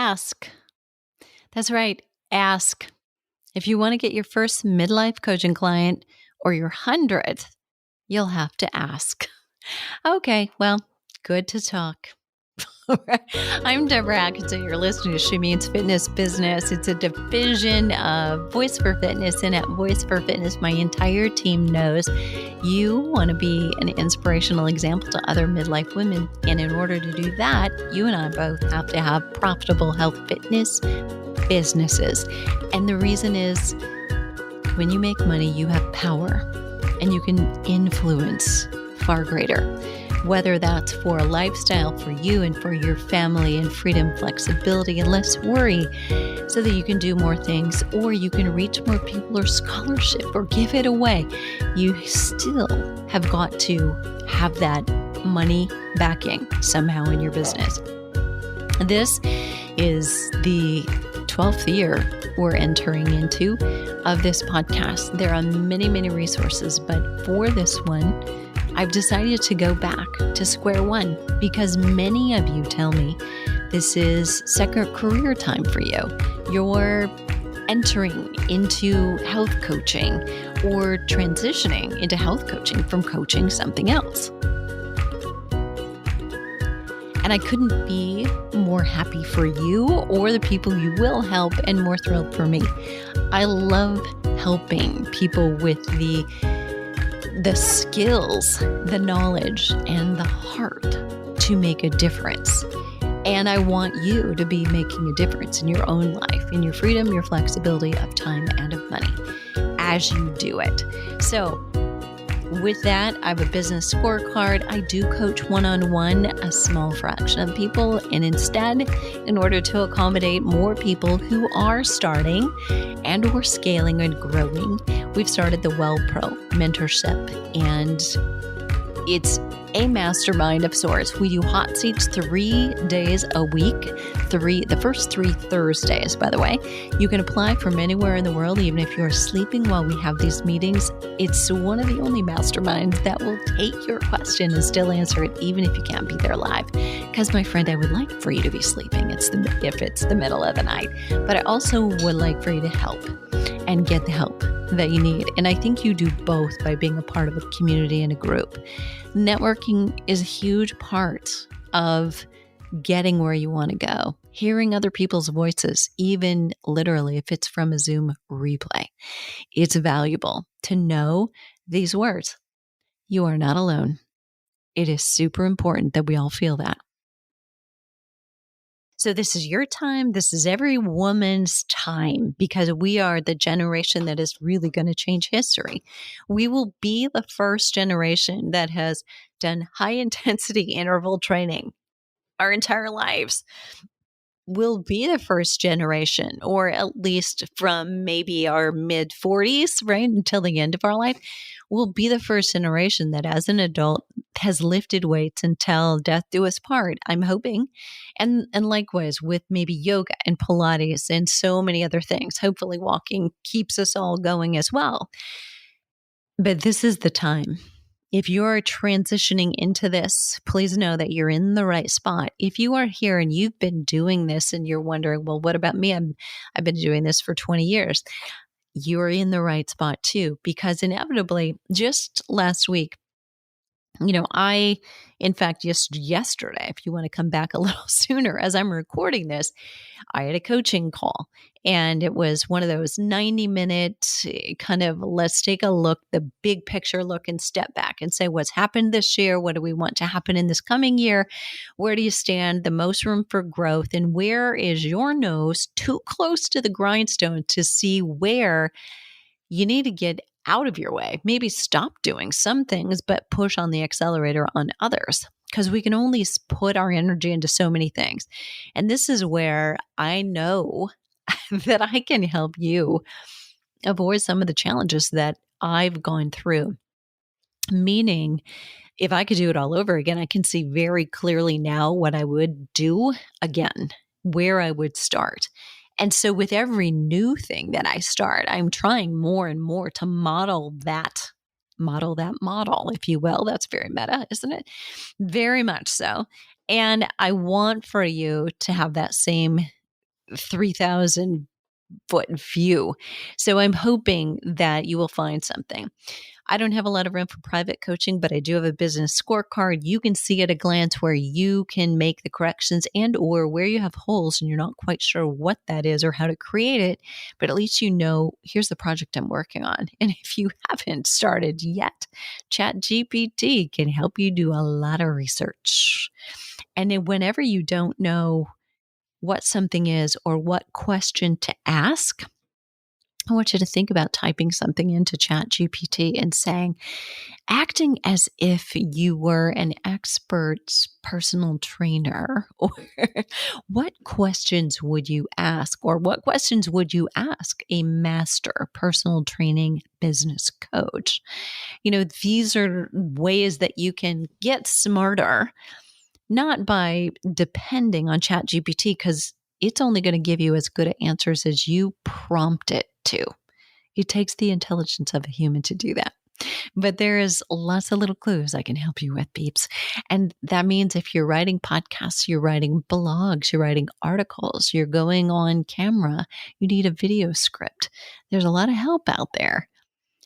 ask. That's right. Ask. If you want to get your first midlife coaching client or your 100th, you'll have to ask. Okay, well, good to talk. I'm Deborah Atkinson. You're listening to She Means Fitness Business. It's a division of Voice for Fitness. And at Voice for Fitness, my entire team knows you want to be an inspirational example to other midlife women. And in order to do that, you and I both have to have profitable health fitness businesses. And the reason is when you make money, you have power and you can influence far greater. Whether that's for a lifestyle for you and for your family and freedom, flexibility, and less worry so that you can do more things or you can reach more people or scholarship or give it away, you still have got to have that money backing somehow in your business. This is the 12th year we're entering into of this podcast. There are many, many resources, but for this one, I've decided to go back to square one because many of you tell me this is second career time for you. You're entering into health coaching or transitioning into health coaching from coaching something else. And I couldn't be more happy for you or the people you will help and more thrilled for me. I love helping people with the skills, the knowledge, and the heart to make a difference. And I want you to be making a difference in your own life, in your freedom, your flexibility of time and of money as you do it. So with that, I have a business scorecard. I do coach one-on-one a small fraction of people. And instead, in order to accommodate more people who are starting and or scaling and growing, we've started the Well Pro mentorship. And it's a mastermind of sorts. We do hot seats 3 days a week. The first 3 Thursdays, by the way. You can apply from anywhere in the world, even if you're sleeping while we have these meetings. It's one of the only masterminds that will take your question and still answer it, even if you can't be there live. Because, my friend, I would like for you to be sleeping if it's the middle of the night. But I also would like for you to help and get the help that you need. And I think you do both by being a part of a community and a group. Networking is a huge part of getting where you want to go. Hearing other people's voices, even literally if it's from a Zoom replay. It's valuable to know these words. You are not alone. It is super important that we all feel that. So this is your time. This is every woman's time because we are the generation that is really going to change history. We will be the first generation that has done high intensity interval training our entire lives. We'll be the first generation, or at least from maybe our mid 40s, right, until the end of our life, we'll be the first generation that as an adult has lifted weights until death do us part, I'm hoping. And likewise with maybe yoga and Pilates and so many other things. Hopefully walking keeps us all going as well. But this is the time. If you're transitioning into this, please know that you're in the right spot. If you are here and you've been doing this and you're wondering, well, what about me? I've been doing this for 20 years. You're in the right spot too, because inevitably, just last week, in fact, just yesterday, if you want to come back a little sooner, as I'm recording this, I had a coaching call and it was one of those 90-minute kind of, let's take a look, the big picture look and step back and say, what's happened this year? What do we want to happen in this coming year? Where do you stand? The most room for growth? And where is your nose too close to the grindstone to see where you need to get out of your way, maybe stop doing some things, but push on the accelerator on others, because we can only put our energy into so many things. And this is where I know that I can help you avoid some of the challenges that I've gone through. Meaning, if I could do it all over again, I can see very clearly now what I would do again, where I would start. And so with every new thing that I start, I'm trying more and more to model that model, if you will. That's very meta, isn't it? Very much so. And I want for you to have that same 3,000-foot view. So I'm hoping that you will find something. I don't have a lot of room for private coaching, but I do have a business scorecard. You can see at a glance where you can make the corrections and or where you have holes and you're not quite sure what that is or how to create it. But at least you know, here's the project I'm working on. And if you haven't started yet, ChatGPT can help you do a lot of research. And then whenever you don't know what something is or what question to ask, I want you to think about typing something into ChatGPT and saying, acting as if you were an expert personal trainer, or what questions would you ask, or what questions would you ask a master personal training business coach? These are ways that you can get smarter, not by depending on ChatGPT, because it's only going to give you as good answers as you prompt it to. It takes the intelligence of a human to do that. But there is lots of little clues I can help you with, peeps. And that means if you're writing podcasts, you're writing blogs, you're writing articles, you're going on camera, you need a video script. There's a lot of help out there.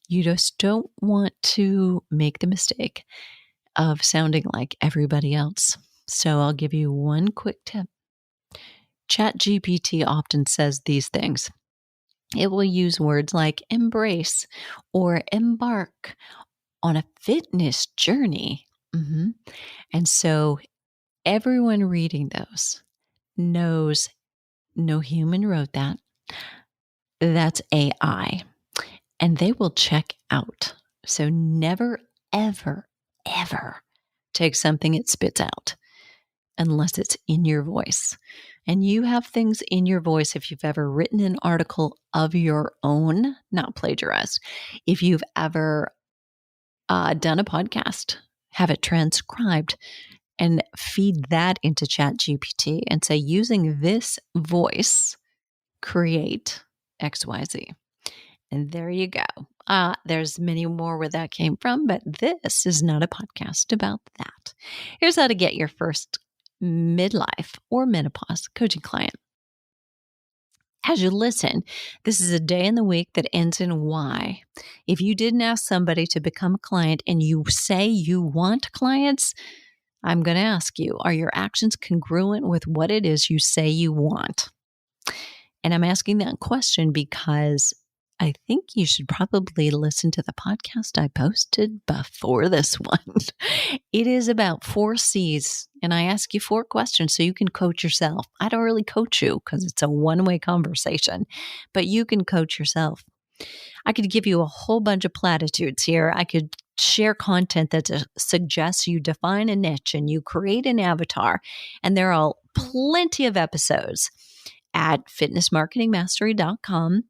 You just don't want to make the mistake of sounding like everybody else. So I'll give you one quick tip. ChatGPT often says these things. It will use words like embrace or embark on a fitness journey. And so everyone reading those knows no human wrote that. That's AI. And they will check out. So never, ever, ever take something it spits out unless it's in your voice. And you have things in your voice if you've ever written an article of your own, not plagiarized. If you've ever done a podcast, have it transcribed and feed that into ChatGPT and say, using this voice, create XYZ. And there you go. There's many more where that came from, but this is not a podcast about that. Here's how to get your first midlife or menopause coaching client. As you listen, this is a day in the week that ends in Y. If you didn't ask somebody to become a client and you say you want clients, I'm going to ask you, are your actions congruent with what it is you say you want? And I'm asking that question because I think you should probably listen to the podcast I posted before this one. It is about 4 C's, and I ask you 4 questions so you can coach yourself. I don't really coach you because it's a one-way conversation, but you can coach yourself. I could give you a whole bunch of platitudes here. I could share content that suggests you define a niche and you create an avatar, and there are plenty of episodes at fitnessmarketingmastery.com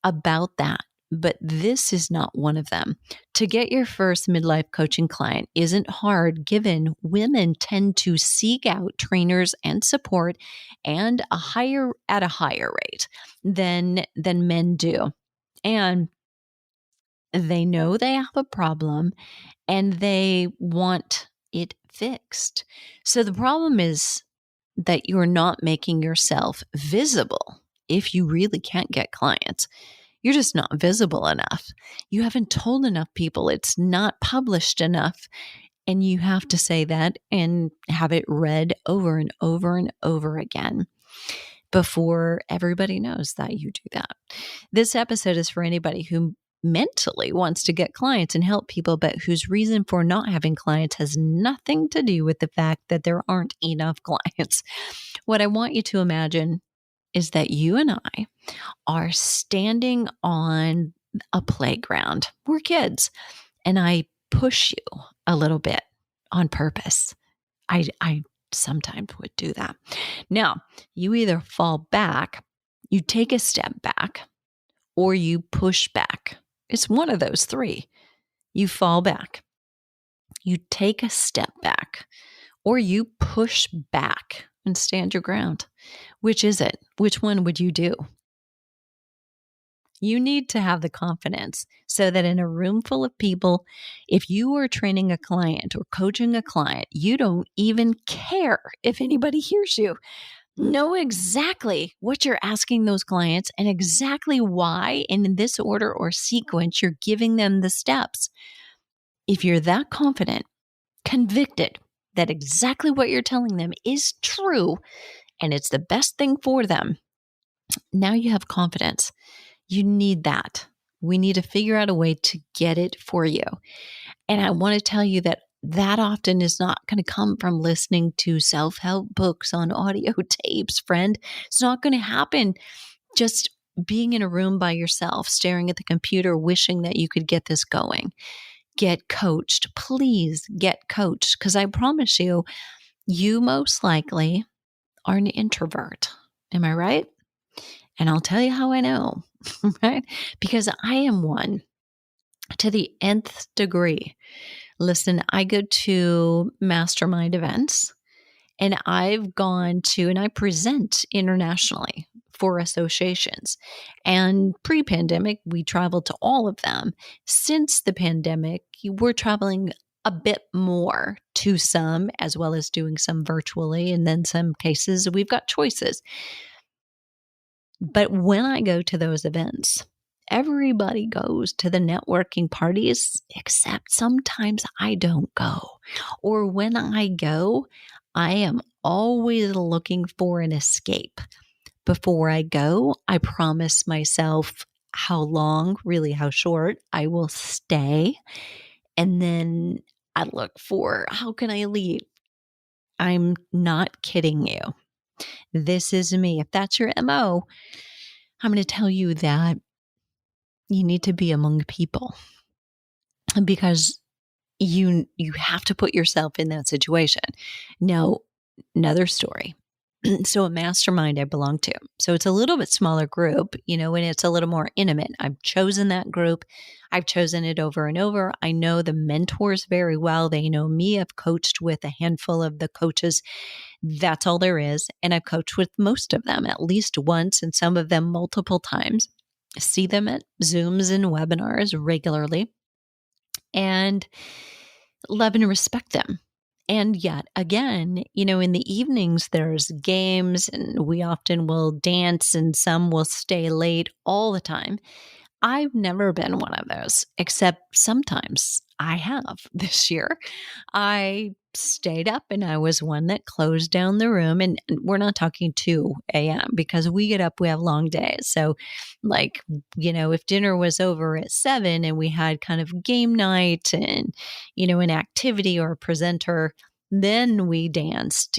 about that. But this is not one of them. To get your first midlife coaching client isn't hard, given women tend to seek out trainers and support at a higher rate than men do. And they know they have a problem and they want it fixed. So the problem is that you're not making yourself visible. If you really can't get clients, you're just not visible enough. You haven't told enough people. It's not published enough. And you have to say that and have it read over and over and over again before everybody knows that you do that. This episode is for anybody who mentally wants to get clients and help people, but whose reason for not having clients has nothing to do with the fact that there aren't enough clients. What I want you to imagine is that you and I are standing on a playground. We're kids, and I push you a little bit on purpose. I sometimes would do that. Now, you either fall back, you take a step back, or you push back. It's one of those 3. You fall back, you take a step back, or you push back and stand your ground. Which is it? Which one would you do? You need to have the confidence so that in a room full of people, if you are training a client or coaching a client, you don't even care if anybody hears you. Know exactly what you're asking those clients and exactly why, and in this order or sequence, you're giving them the steps. If you're that confident, convicted that exactly what you're telling them is true and it's the best thing for them, now you have confidence. You need that. We need to figure out a way to get it for you. And I want to tell you that that often is not going to come from listening to self-help books on audio tapes, friend. It's not going to happen just being in a room by yourself, staring at the computer, wishing that you could get this going. Get coached. Please get coached, because I promise you, you most likely are an introvert. Am I right? And I'll tell you how I know, right? Because I am one to the nth degree. Listen, I go to mastermind events, and I've gone to, and I present internationally for associations. And pre-pandemic, we traveled to all of them. Since the pandemic, we're traveling a bit more to some, as well as doing some virtually. And then some cases, we've got choices. But when I go to those events, everybody goes to the networking parties, except sometimes I don't go. Or when I go, I am always looking for an escape. Before I go, I promise myself how long, really how short, I will stay. And then I look for, how can I leave? I'm not kidding you. This is me. If that's your MO, I'm going to tell you that you need to be among people, because you have to put yourself in that situation. Now, another story. So a mastermind I belong to. So it's a little bit smaller group, and it's a little more intimate. I've chosen that group. I've chosen it over and over. I know the mentors very well. They know me. I've coached with a handful of the coaches. That's all there is. And I've coached with most of them at least once, and some of them multiple times. See them at Zooms and webinars regularly, and love and respect them. And yet again, in the evenings, there's games, and we often will dance, and some will stay late all the time. I've never been one of those, except sometimes I have. This year, I stayed up, and I was one that closed down the room. And we're not talking 2 a.m. because we get up, we have long days. So, if dinner was over at 7 and we had kind of game night and, an activity or a presenter, then we danced.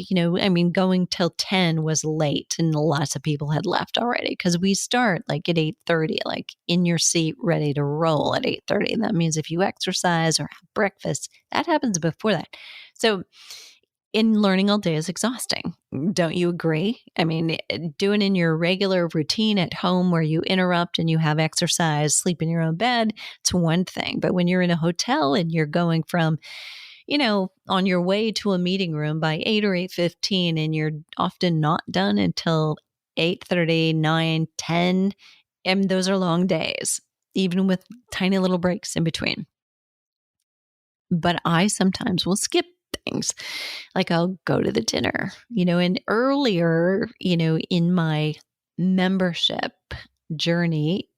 Going till 10 was late, and lots of people had left already, because we start like at 8:30, like in your seat, ready to roll at 8:30. That means if you exercise or have breakfast, that happens before that. So in learning all day is exhausting. Don't you agree? Doing in your regular routine at home where you interrupt and you have exercise, sleep in your own bed, it's one thing. But when you're in a hotel and you're going from, on your way to a meeting room by 8 or 8:15, and you're often not done until 8:30, 9, 10, and those are long days, even with tiny little breaks in between. But I sometimes will skip things. Like I'll go to the dinner, and earlier, in my membership journey,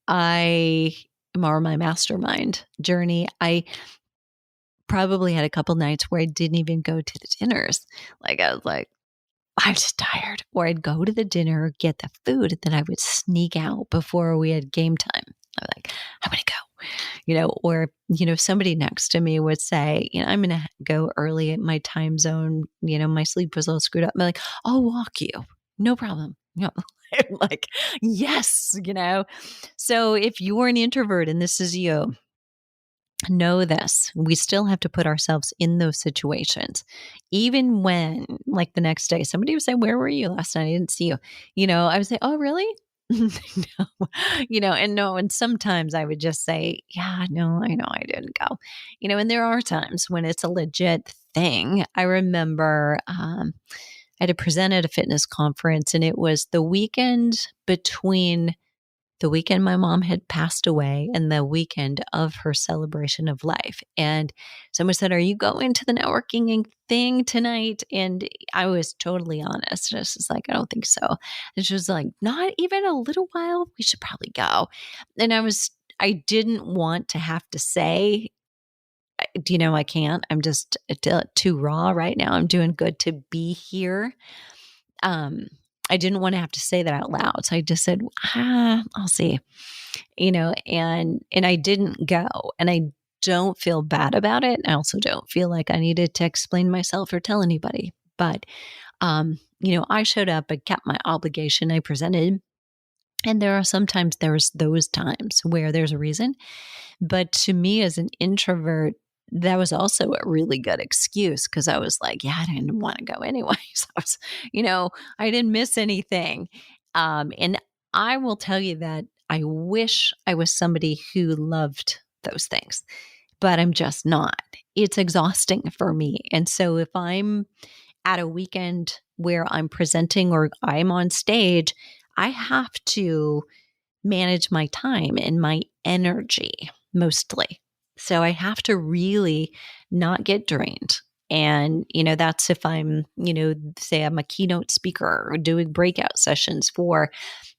or my mastermind journey, I probably had a couple nights where I didn't even go to the dinners. Like I was like, I'm just tired. Or I'd go to the dinner, get the food, and then I would sneak out before we had game time. I'm like, I'm going to go, or, somebody next to me would say, I'm going to go early at my time zone. My sleep was a little screwed up. I'm like, I'll walk you. No problem. I'm like, yes, So if you're an introvert and this is you, know this, we still have to put ourselves in those situations. Even when, like the next day, somebody would say, where were you last night? I didn't see you. I would say, oh, really? And sometimes I would just say, yeah, no, I know I didn't go, and there are times when it's a legit thing. I remember I had to present at a fitness conference, and it was the weekend between the weekend my mom had passed away and the weekend of her celebration of life. And someone said, "Are you going to the networking thing tonight?" And I was totally honest. I was just like, "I don't think so." And she was like, "Not even a little while? We should probably go." And I didn't want to have to say, "Do you know, I can't. I'm just too raw right now. I'm doing good to be here." Um, I didn't want to have to say that out loud. So I just said, I'll see, and I didn't go, and I don't feel bad about it. I also don't feel like I needed to explain myself or tell anybody, but, I showed up, I kept my obligation, I presented. And there's those times where there's a reason. But to me as an introvert, that was also a really good excuse because I was like, yeah, I didn't want to go anyway. So I didn't miss anything. And I will tell you that I wish I was somebody who loved those things, but I'm just not. It's exhausting for me. And so if I'm at a weekend where I'm presenting or I'm on stage, I have to manage my time and my energy mostly. So I have to really not get drained. And, that's if I'm, say I'm a keynote speaker or doing breakout sessions for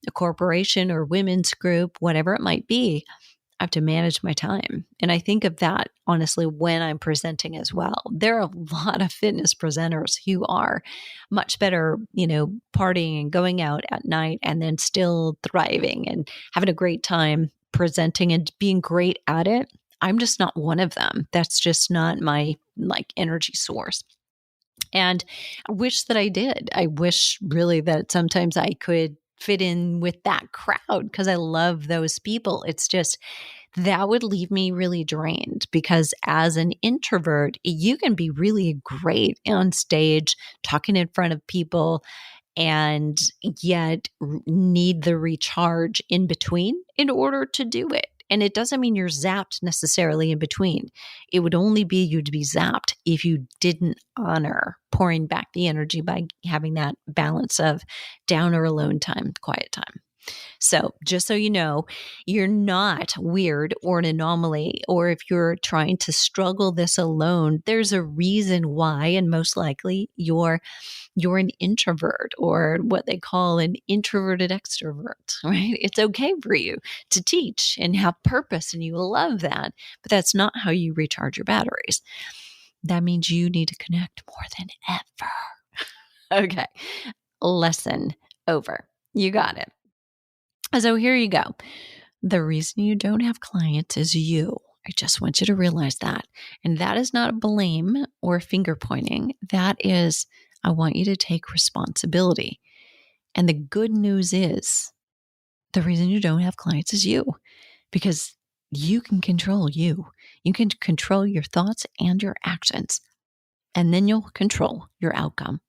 a corporation or women's group, whatever it might be. I have to manage my time. And I think of that honestly when I'm presenting as well. There are a lot of fitness presenters who are much better, partying and going out at night and then still thriving and having a great time presenting and being great at it. I'm just not one of them. That's just not my energy source. And I wish that I did. I wish really that sometimes I could fit in with that crowd because I love those people. It's just that would leave me really drained because as an introvert, you can be really great on stage, talking in front of people, and yet need the recharge in between in order to do it. And it doesn't mean you're zapped necessarily in between. It would only be you'd be zapped if you didn't honor pouring back the energy by having that balance of down or alone time, quiet time. So just so you know, you're not weird or an anomaly, or if you're trying to struggle this alone, there's a reason why, and most likely you're an introvert or what they call an introverted extrovert, right? It's okay for you to teach and have purpose and you love that, but that's not how you recharge your batteries. That means you need to connect more than ever. Okay. Lesson over. You got it. So here you go. The reason you don't have clients is you. I just want you to realize that. And that is not a blame or finger pointing. That is, I want you to take responsibility. And the good news is the reason you don't have clients is you, because you can control you. You can control your thoughts and your actions, and then you'll control your outcome.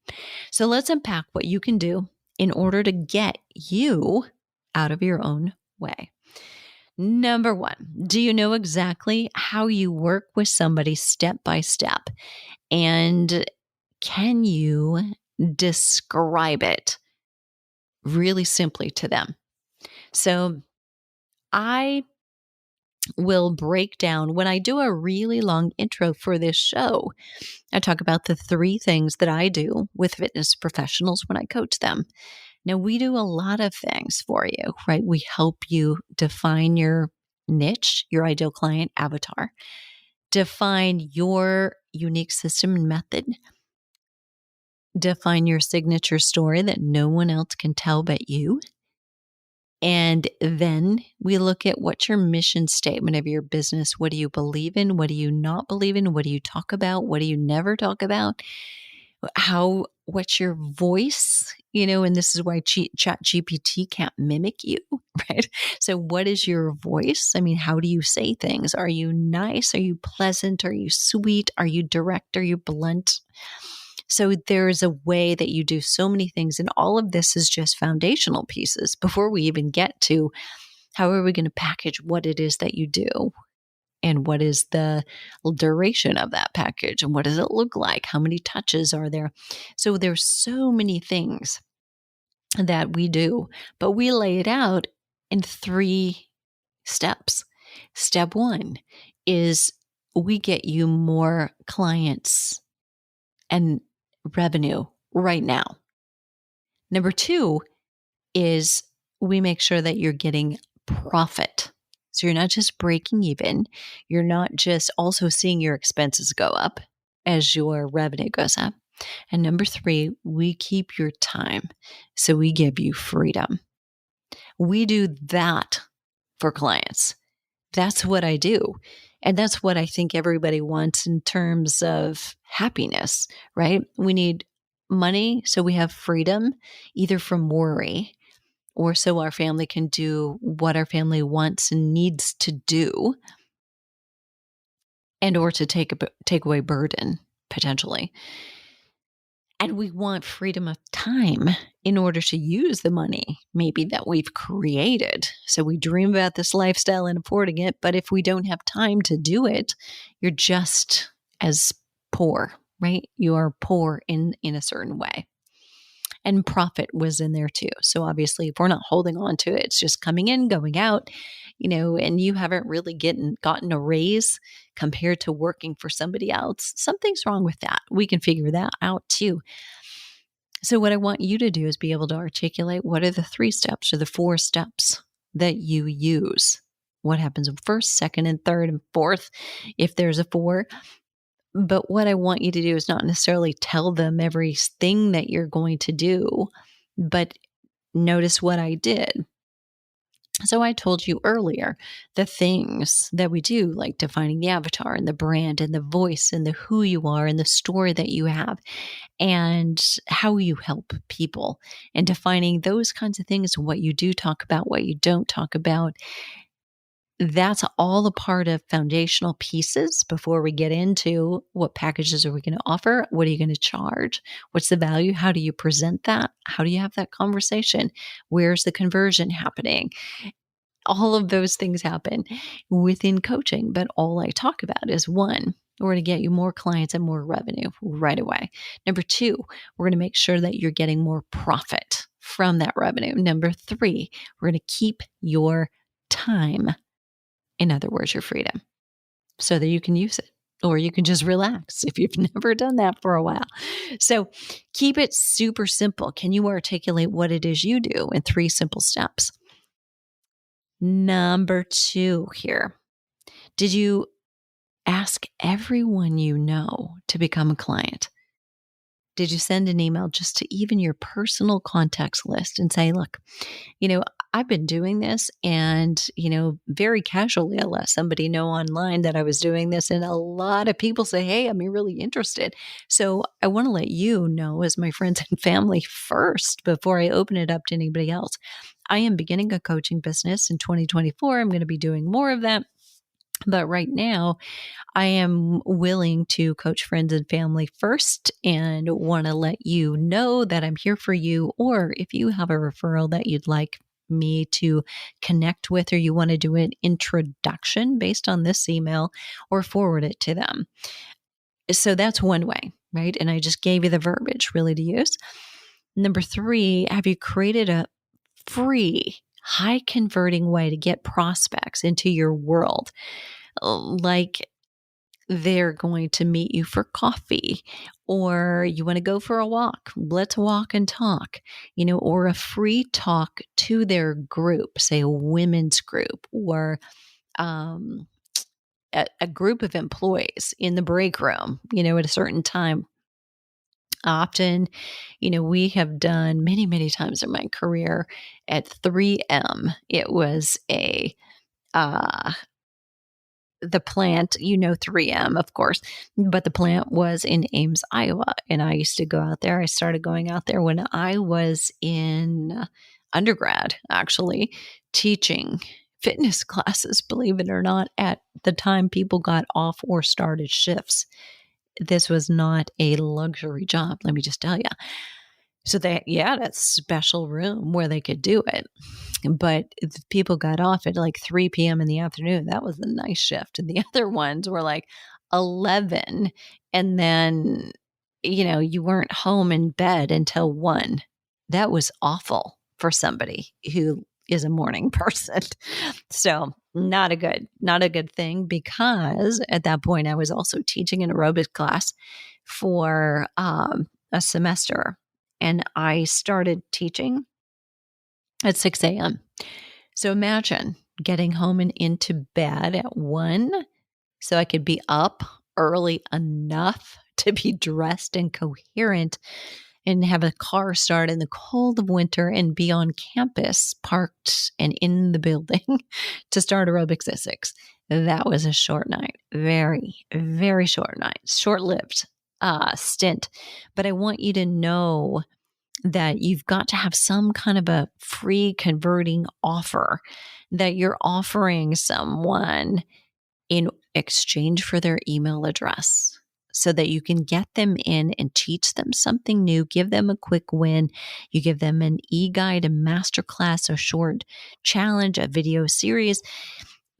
So let's unpack what you can do in order to get you out of your own way. Number one, do you know exactly how you work with somebody step by step? And can you describe it really simply to them? So I will break down when I do a really long intro for this show. I talk about the 3 things that I do with fitness professionals when I coach them. Now, we do a lot of things for you, right? We help you define your niche, your ideal client avatar, define your unique system and method, define your signature story that no one else can tell but you. And then we look at what's your mission statement of your business. What do you believe in? What do you not believe in? What do you talk about? What do you never talk about? What's your voice? And this is why Chat GPT can't mimic you, right? So what is your voice? I mean, how do you say things? Are you nice? Are you pleasant? Are you sweet? Are you direct? Are you blunt? So there's a way that you do so many things. And all of this is just foundational pieces before we even get to how are we going to package what it is that you do and what is the duration of that package and what does it look like? How many touches are there? So there's so many things that we do, but we lay it out in 3 steps. Step 1 is we get you more clients and revenue right now. Number 2 is we make sure that you're getting profit. So you're not just breaking even. You're not just also seeing your expenses go up as your revenue goes up. And number 3, we keep your time. So we give you freedom. We do that for clients. That's what I do. And that's what I think everybody wants in terms of happiness, right? We need money so we have freedom, either from worry or so our family can do what our family wants and needs to do, and or to take away burden, potentially. And we want freedom of time in order to use the money maybe that we've created. So we dream about this lifestyle and affording it, but if we don't have time to do it, you're just as poor, right? You are poor in a certain way. And profit was in there too. So obviously, if we're not holding on to it, it's just coming in, going out, and you haven't really gotten a raise compared to working for somebody else, something's wrong with that. We can figure that out too. So what I want you to do is be able to articulate what are the 3 steps or the 4 steps that you use. What happens in first, second, and third, and fourth, if there's a 4. But what I want you to do is not necessarily tell them everything that you're going to do, but notice what I did. So I told you earlier the things that we do, like defining the avatar and the brand and the voice and the who you are and the story that you have and how you help people and defining those kinds of things, what you do talk about, what you don't talk about. That's all a part of foundational pieces before we get into what packages are we going to offer? What are you going to charge? What's the value? How do you present that? How do you have that conversation? Where's the conversion happening? All of those things happen within coaching, but all I talk about is 1, we're going to get you more clients and more revenue right away. Number 2, we're going to make sure that you're getting more profit from that revenue. Number 3, we're going to keep your time. In other words, your freedom, so that you can use it, or you can just relax if you've never done that for a while. So keep it super simple. Can you articulate what it is you do in 3 simple steps? Number 2 here. Did you ask everyone you know to become a client? Did you send an email just to even your personal contacts list and say, look, I've been doing this and, very casually, I let somebody know online that I was doing this. And a lot of people say, hey, I'm really interested. So I want to let you know as my friends and family first before I open it up to anybody else. I am beginning a coaching business in 2024. I'm going to be doing more of that. But right now, I am willing to coach friends and family first and want to let you know that I'm here for you. Or if you have a referral that you'd like me to connect with, or you want to do an introduction based on this email or forward it to them. So that's one way, right? And I just gave you the verbiage really to use. Number 3, have you created a free, high converting way to get prospects into your world? Like they're going to meet you for coffee, or you want to go for a walk. Let's walk and talk, or a free talk to their group, say a women's group, or a group of employees in the break room, at a certain time. Often, we have done many, many times in my career at 3M. It was the plant, 3M, of course, but the plant was in Ames, Iowa. And I used to go out there. I started going out there when I was in undergrad, actually, teaching fitness classes, believe it or not, at the time people got off or started shifts. This was not a luxury job, let me just tell you. So they had a special room where they could do it. But if people got off at like 3 p.m. in the afternoon, that was the nice shift. And the other ones were like 11. And then, you weren't home in bed until 1. That was awful for somebody who is a morning person. So not a good thing, because at that point I was also teaching an aerobics class for a semester, and I started teaching at 6 a.m. So imagine getting home and into bed at 1 so I could be up early enough to be dressed and coherent and have a car start in the cold of winter and be on campus, parked and in the building to start aerobics at 6. That was a short night. Very, very short night. Short-lived stint. But I want you to know that you've got to have some kind of a free converting offer that you're offering someone in exchange for their email address, so that you can get them in and teach them something new, give them a quick win. You give them an e-guide, a masterclass, a short challenge, a video series.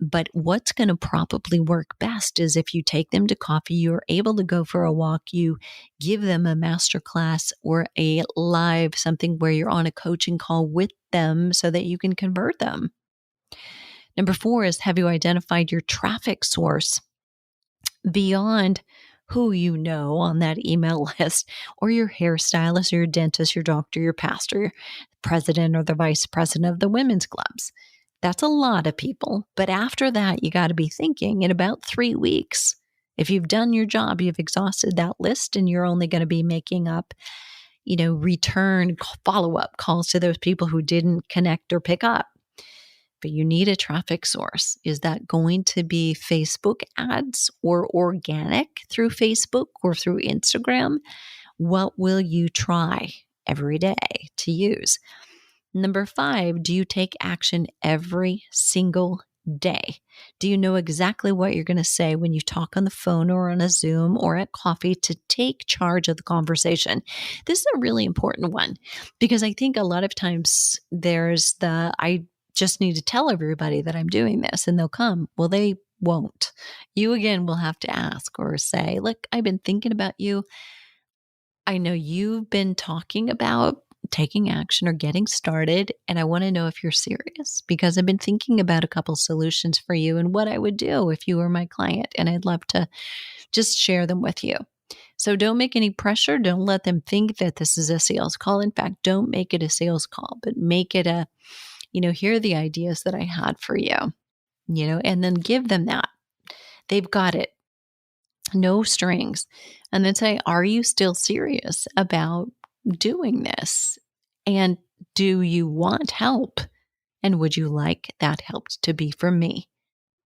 But what's going to probably work best is if you take them to coffee, you're able to go for a walk, you give them a masterclass or a live something where you're on a coaching call with them so that you can convert them. Number 4 is, have you identified your traffic source beyond who you know on that email list, or your hairstylist, or your dentist, your doctor, your pastor, your president or the vice president of the women's clubs? That's a lot of people. But after that, you got to be thinking in about 3 weeks, if you've done your job, you've exhausted that list, and you're only going to be making up, return follow-up calls to those people who didn't connect or pick up. But you need a traffic source. Is that going to be Facebook ads or organic through Facebook or through Instagram? What will you try every day to use? Number 5, do you take action every single day? Do you know exactly what you're going to say when you talk on the phone or on a Zoom or at coffee to take charge of the conversation? This is a really important one, because I think a lot of times there's I just need to tell everybody that I'm doing this and they'll come. Well, they won't. You again will have to ask or say, look, I've been thinking about you. I know you've been talking about taking action or getting started, and I want to know if you're serious, because I've been thinking about a couple solutions for you and what I would do if you were my client, and I'd love to just share them with you. So don't make any pressure. Don't let them think that this is a sales call. In fact, don't make it a sales call, but make it a, here are the ideas that I had for you, and then give them that. They've got it. No strings. And then say, are you still serious about doing this? And do you want help? And would you like that help to be from me?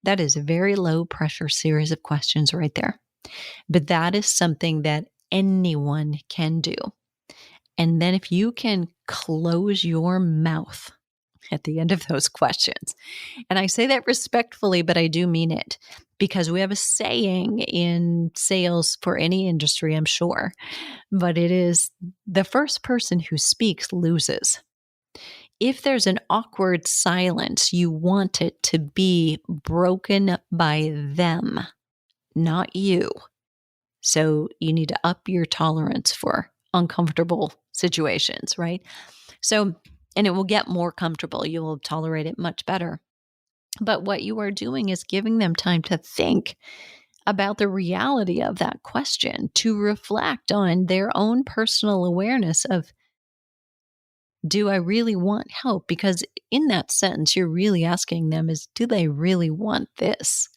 That is a very low pressure series of questions right there. But that is something that anyone can do. And then if you can close your mouth at the end of those questions, and I say that respectfully, but I do mean it, because we have a saying in sales for any industry, I'm sure, but it is the first person who speaks loses. If there's an awkward silence, you want it to be broken by them, not you. So you need to up your tolerance for uncomfortable situations, right? So, and it will get more comfortable. You will tolerate it much better. But what you are doing is giving them time to think about the reality of that question, to reflect on their own personal awareness of, do I really want help? Because in that sentence, you're really asking them is, do they really want this?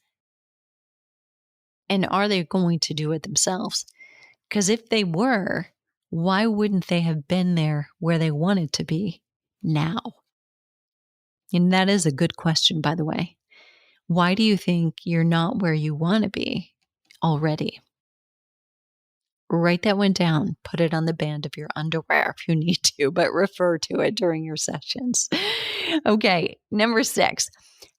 And are they going to do it themselves? Because if they were, why wouldn't they have been there where they wanted to be now? And that is a good question, by the way. Why do you think you're not where you want to be already? Write that one down. Put it on the band of your underwear if you need to, but refer to it during your sessions. Okay, number 6.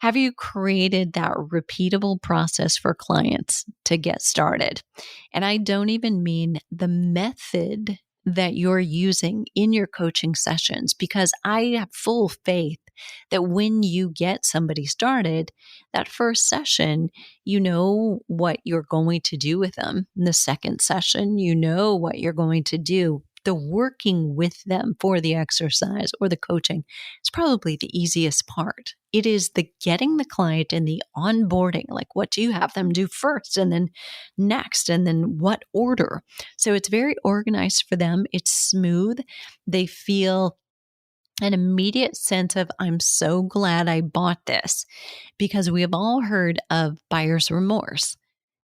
Have you created that repeatable process for clients to get started? And I don't even mean the method that you're using in your coaching sessions, because I have full faith that when you get somebody started, that first session, you know what you're going to do with them. In the second session, you know what you're going to do the working with them for the exercise or the coaching is probably the easiest part. It is the getting the client and the onboarding, like what do you have them do first and then next and then what order. So it's very organized for them. It's smooth. They feel an immediate sense of, I'm so glad I bought this, because we have all heard of buyer's remorse.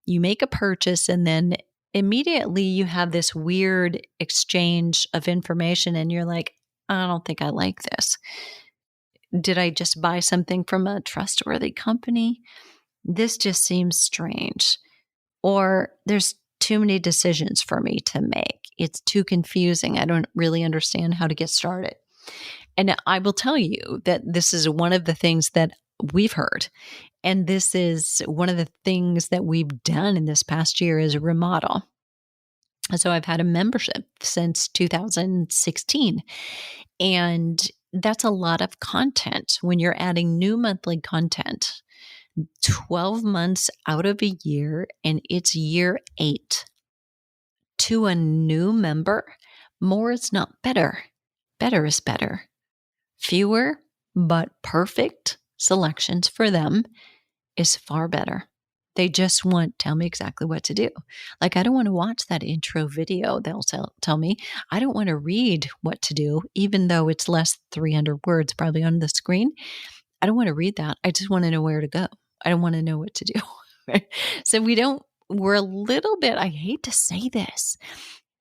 You make a purchase and then immediately you have this weird exchange of information and you're like, I don't think I like this. Did I just buy something from a trustworthy company? This just seems strange. Or there's too many decisions for me to make. It's too confusing. I don't really understand how to get started. And I will tell you that this is one of the things that we've heard. And this is one of the things that we've done in this past year is remodel. So I've had a membership since 2016. And that's a lot of content when you're adding new monthly content. 12 months out of a year, and it's year 8. To a new member, more is not better. Better is better. Fewer but perfect selections for them is far better. They just want, tell me exactly what to do. Like, I don't want to watch that intro video. They'll tell me. I don't want to read what to do, even though it's less than 300 words probably on the screen. I don't want to read that. I just want to know where to go. I don't want to know what to do. Right? So we're a little bit, I hate to say this,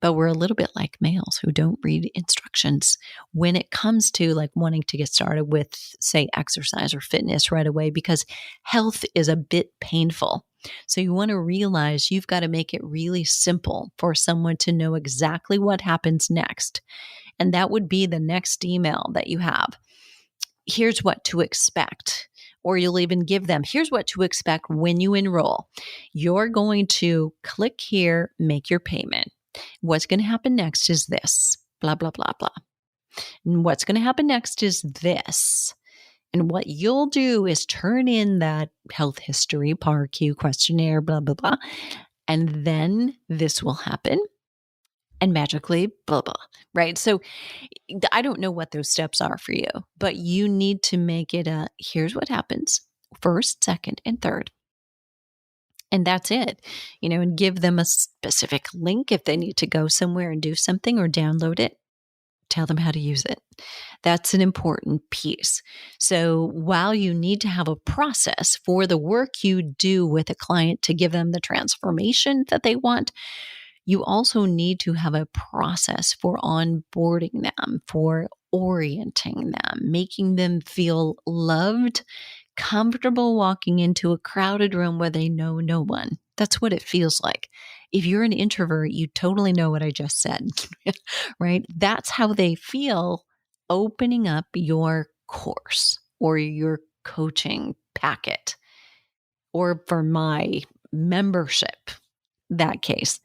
but we're a little bit like males who don't read instructions when it comes to like wanting to get started with, say, exercise or fitness right away, because health is a bit painful. So you want to realize you've got to make it really simple for someone to know exactly what happens next. And that would be the next email that you have. Here's what to expect. Or you'll even give them, here's what to expect when you enroll. You're going to click here, make your payment. What's going to happen next is this, blah, blah, blah, blah. And what's going to happen next is this. And what you'll do is turn in that health history, PAR-Q questionnaire, blah, blah, blah. And then this will happen. And magically, blah, blah, right? So I don't know what those steps are for you, but you need to make it here's what happens first, second, and third. And that's it, and give them a specific link if they need to go somewhere and do something or download it. Tell them how to use it. That's an important piece. So while you need to have a process for the work you do with a client to give them the transformation that they want, you also need to have a process for onboarding them, for orienting them, making them feel loved, comfortable walking into a crowded room where they know no one. That's what it feels like. If you're an introvert, you totally know what I just said, right? That's how they feel opening up your course or your coaching packet, or for my membership, that case.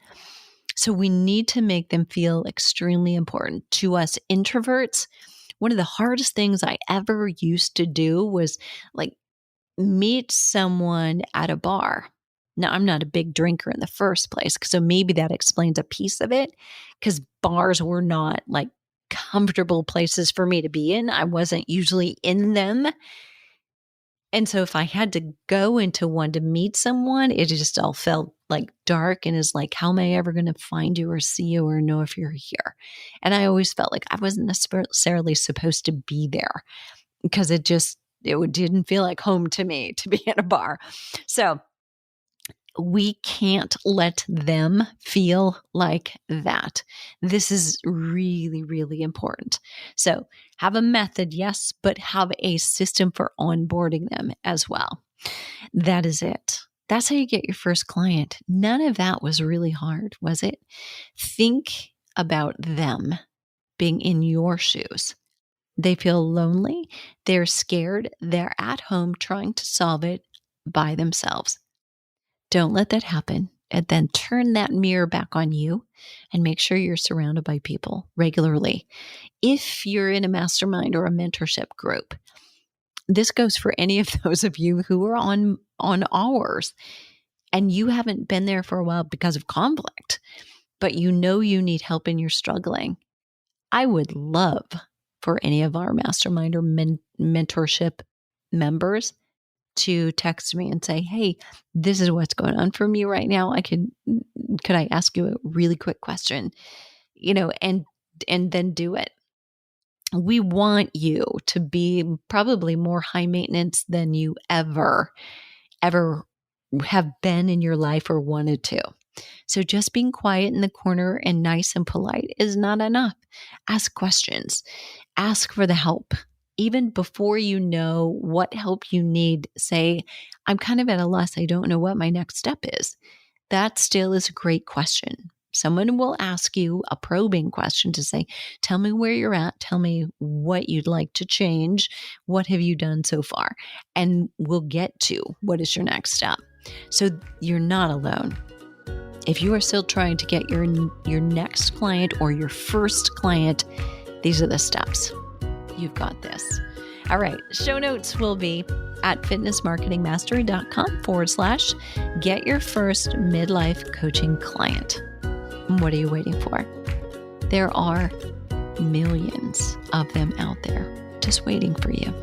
So we need to make them feel extremely important. To us introverts, one of the hardest things I ever used to do was like meet someone at a bar. Now, I'm not a big drinker in the first place, so maybe that explains a piece of it, because bars were not like comfortable places for me to be in. I wasn't usually in them. And so if I had to go into one to meet someone, it just all felt like dark and is like, how am I ever going to find you or see you or know if you're here? And I always felt like I wasn't necessarily supposed to be there, because it didn't feel like home to me to be in a bar. So we can't let them feel like that. This is really, really important. So have a method, yes, but have a system for onboarding them as well. That is it. That's how you get your first client. None of that was really hard, was it? Think about them being in your shoes. They feel lonely. They're scared. They're at home trying to solve it by themselves. Don't let that happen. And then turn that mirror back on you and make sure you're surrounded by people regularly. If you're in a mastermind or a mentorship group, this goes for any of those of you who are on ours and you haven't been there for a while because of conflict. but you know you need help and you're struggling, I would love for any of our mastermind or mentorship members to text me and say, hey, this is what's going on for me right now. Could I ask you a really quick question? And then do it. We want you to be probably more high maintenance than you ever have been in your life or wanted to. So just being quiet in the corner and nice and polite is not enough. Ask questions. Ask for the help. Even before you know what help you need, say, I'm kind of at a loss. I don't know what my next step is. That still is a great question. Someone will ask you a probing question to say, tell me where you're at. Tell me what you'd like to change. What have you done so far? And we'll get to what is your next step. So you're not alone. If you are still trying to get your next client or your first client, these are the steps. You've got this. All right. Show notes will be at fitnessmarketingmastery.com/get your first midlife coaching client. What are you waiting for? There are millions of them out there just waiting for you.